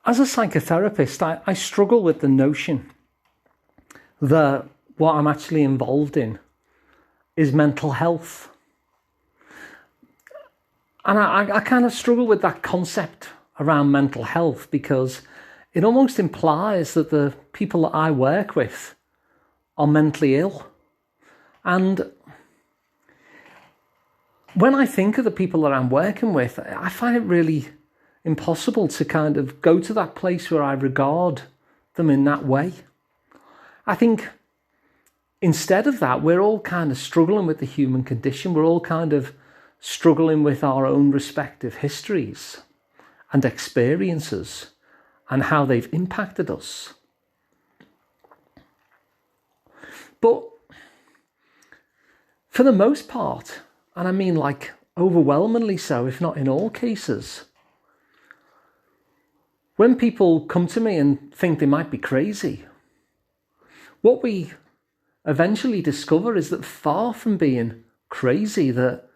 As a psychotherapist, I struggle with the notion that what I'm actually involved in is mental health. And I kind of struggle with that concept around mental health because it almost implies that the people that I work with are mentally ill. And when I think of the people that I'm working with, I find it really impossible to kind of go to that place where I regard them in that way. I think instead of that, we're all kind of struggling with the human condition. We're all kind of struggling with our own respective histories and experiences and how they've impacted us. But for the most part, and I mean like overwhelmingly so, if not in all cases, when people come to me and think they might be crazy, what we eventually discover is that far from being crazy, that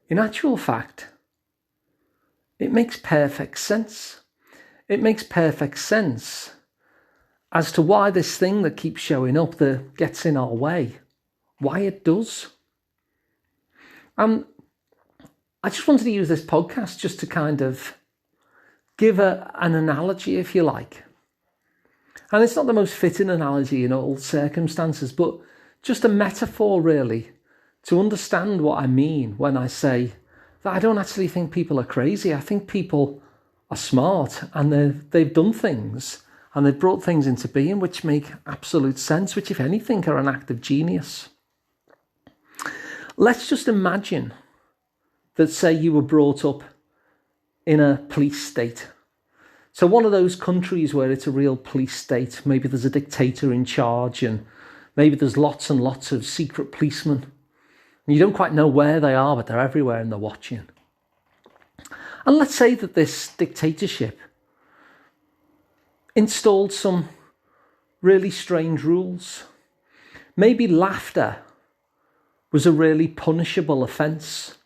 in actual fact, it makes perfect sense. It makes perfect sense as to why this thing that keeps showing up, that gets in our way, why it does. I just wanted to use this podcast just to kind of give an analogy, if you like. And it's not the most fitting analogy in all circumstances, but just a metaphor really to understand what I mean when I say that I don't actually think people are crazy. I think people are smart and they've done things and they've brought things into being which make absolute sense, which if anything are an act of genius. Let's just imagine that, say, you were brought up in a police state. So one of those countries where it's a real police state, maybe there's a dictator in charge and maybe there's lots and lots of secret policemen. And you don't quite know where they are, but they're everywhere and they're watching. And let's say that this dictatorship installed some really strange rules. Maybe laughter was a really punishable offence.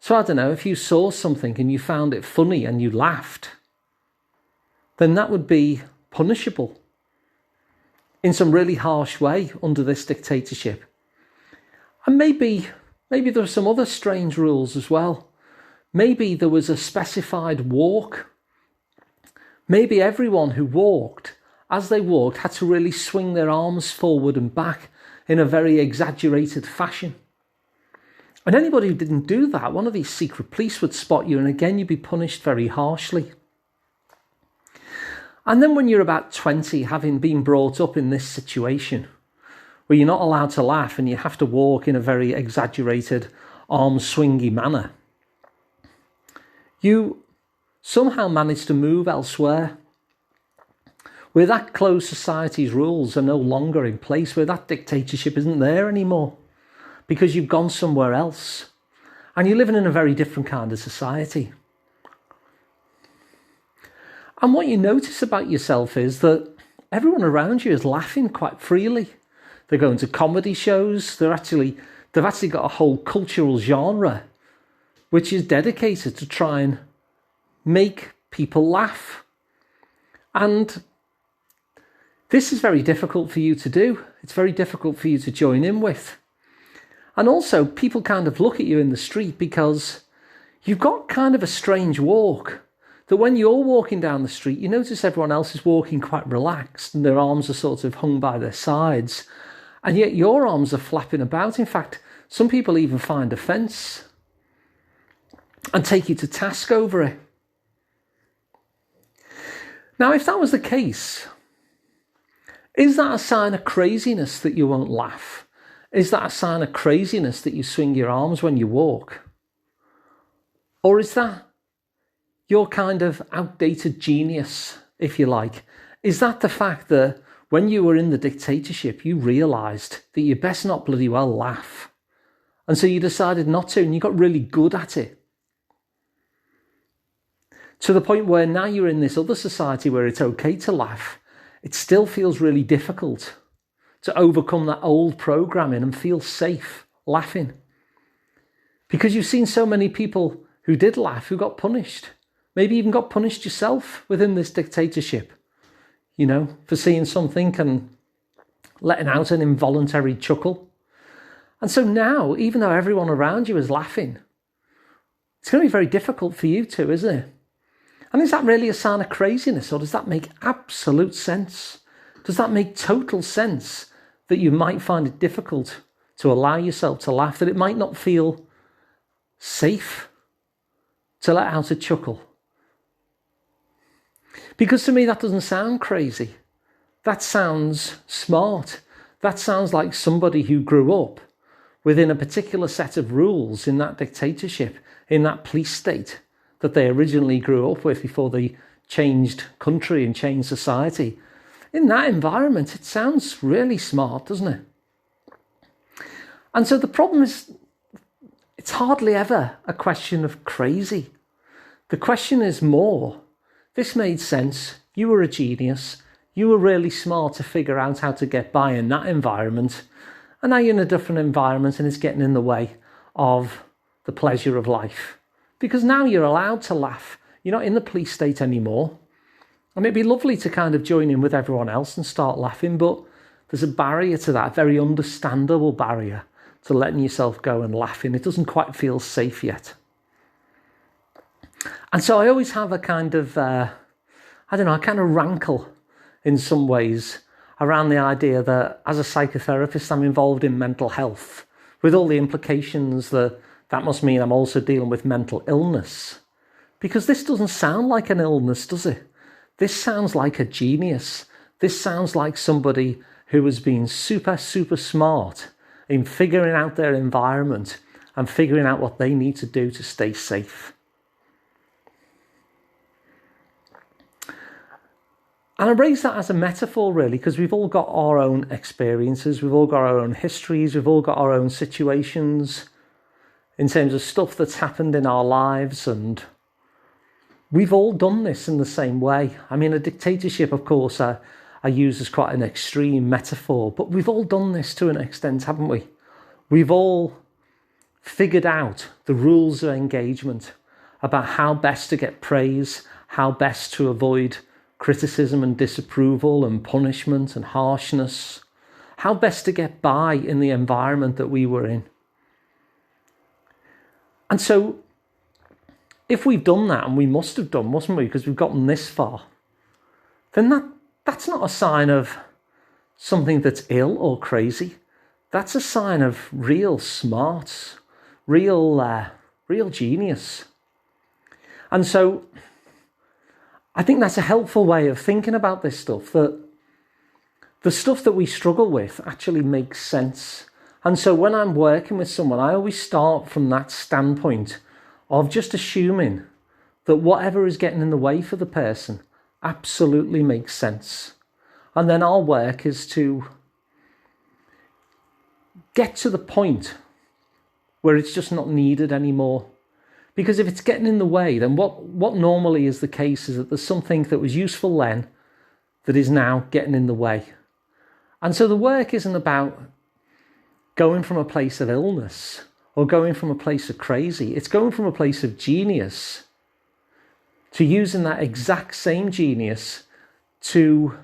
So I don't know, if you saw something and you found it funny and you laughed, then that would be punishable in some really harsh way under this dictatorship. And maybe there are some other strange rules as well. Maybe there was a specified walk. Maybe everyone who walked, as they walked, had to really swing their arms forward and back in a very exaggerated fashion. And anybody who didn't do that, one of these secret police would spot you, and again, you'd be punished very harshly. And then when you're about 20, having been brought up in this situation, where you're not allowed to laugh and you have to walk in a very exaggerated, arm-swingy manner, you somehow manage to move elsewhere, where that closed society's rules are no longer in place, where that dictatorship isn't there anymore, because you've gone somewhere else and you're living in a very different kind of society. And what you notice about yourself is that everyone around you is laughing quite freely. They're going to comedy shows. They've actually got a whole cultural genre which is dedicated to try and make people laugh. And this is very difficult for you to do. It's very difficult for you to join in with. And also, people kind of look at you in the street because you've got kind of a strange walk. That when you're walking down the street, you notice everyone else is walking quite relaxed and their arms are sort of hung by their sides. And yet your arms are flapping about. In fact, some people even find offence and take you to task over it. Now, if that was the case, is that a sign of craziness that you won't laugh? Is that a sign of craziness that you swing your arms when you walk? Or is that your kind of outdated genius, if you like? Is that the fact that when you were in the dictatorship, you realised that you best not bloody well laugh? And so you decided not to, and you got really good at it. To the point where now you're in this other society where it's okay to laugh, it still feels really difficult to overcome that old programming and feel safe laughing. Because you've seen so many people who did laugh who got punished maybe even got punished yourself within this dictatorship, for seeing something and letting out an involuntary chuckle. And so now, even though everyone around you is laughing, it's going to be very difficult for you too, isn't it? And is that really a sign of craziness, or does that make absolute sense? Does that make total sense that you might find it difficult to allow yourself to laugh, that it might not feel safe to let out a chuckle? Because to me, that doesn't sound crazy. That sounds smart. That sounds like somebody who grew up within a particular set of rules in that dictatorship, in that police state that they originally grew up with before they changed country and changed society. In that environment, it sounds really smart, doesn't it? And so the problem is, it's hardly ever a question of crazy. The question is more, this made sense, you were a genius, you were really smart to figure out how to get by in that environment, and now you're in a different environment and it's getting in the way of the pleasure of life. Because now you're allowed to laugh. You're not in the police state anymore. And it'd be lovely to kind of join in with everyone else and start laughing, but there's a barrier to that, a very understandable barrier to letting yourself go and laughing. It doesn't quite feel safe yet. And so I always have a kind of, a kind of rankle in some ways around the idea that as a psychotherapist, I'm involved in mental health, with all the implications that must mean I'm also dealing with mental illness. Because this doesn't sound like an illness, does it? This sounds like a genius. This sounds like somebody who has been super, super smart in figuring out their environment and figuring out what they need to do to stay safe. And I raise that as a metaphor, really, because we've all got our own experiences, we've all got our own histories, we've all got our own situations in terms of stuff that's happened in our lives, and we've all done this in the same way. I mean, a dictatorship, of course, I use as quite an extreme metaphor, but we've all done this to an extent, haven't we? We've all figured out the rules of engagement about how best to get praise, how best to avoid criticism and disapproval and punishment and harshness, how best to get by in the environment that we were in. And so, if we've done that, and we must have done, mustn't we, because we've gotten this far, then that's not a sign of something that's ill or crazy. That's a sign of real smarts, real genius. And so, I think that's a helpful way of thinking about this stuff, that the stuff that we struggle with actually makes sense. And so when I'm working with someone, I always start from that standpoint of just assuming that whatever is getting in the way for the person absolutely makes sense. And then our work is to get to the point where it's just not needed anymore. Because if it's getting in the way, then what normally is the case is that there's something that was useful then that is now getting in the way. And so the work isn't about going from a place of illness or going from a place of crazy. It's going from a place of genius to using that exact same genius to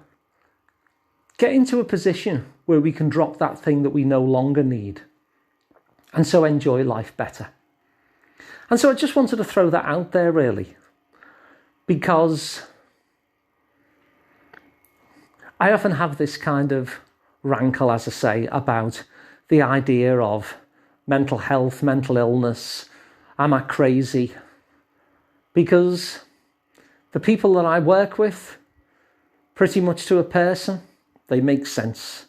get into a position where we can drop that thing that we no longer need and so enjoy life better. And so I just wanted to throw that out there, really, because I often have this kind of rankle, as I say, about the idea of mental health, mental illness. Am I crazy? Because the people that I work with, pretty much to a person, they make sense.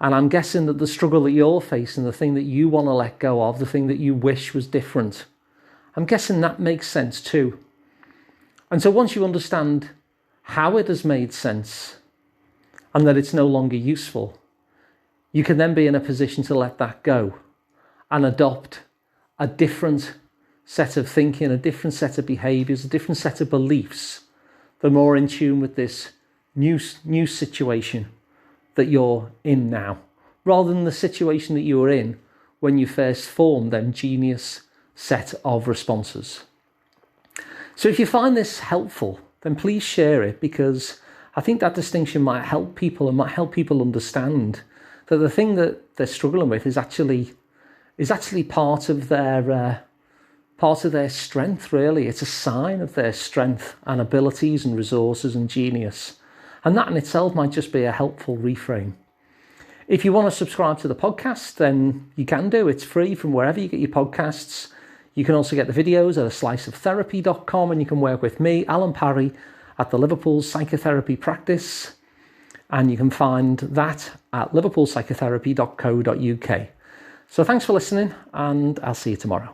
And I'm guessing that the struggle that you're facing, the thing that you want to let go of, the thing that you wish was different, I'm guessing that makes sense too. And so once you understand how it has made sense and that it's no longer useful, you can then be in a position to let that go and adopt a different set of thinking, a different set of behaviours, a different set of beliefs that are more in tune with this new situation that you're in now, rather than the situation that you were in when you first formed them genius set of responses. So if you find this helpful, then please share it, because I think that distinction might help people and might help people understand that the thing that they're struggling with is actually part of their strength, really. It's a sign of their strength and abilities and resources and genius. And that in itself might just be a helpful reframe. If you want to subscribe to the podcast, then you can do. It's free from wherever you get your podcasts. You can also get the videos at sliceoftherapy.com, and you can work with me, Alun Parry, at the Liverpool Psychotherapy practice. And you can find that at liverpoolpsychotherapy.co.uk. So thanks for listening, and I'll see you tomorrow.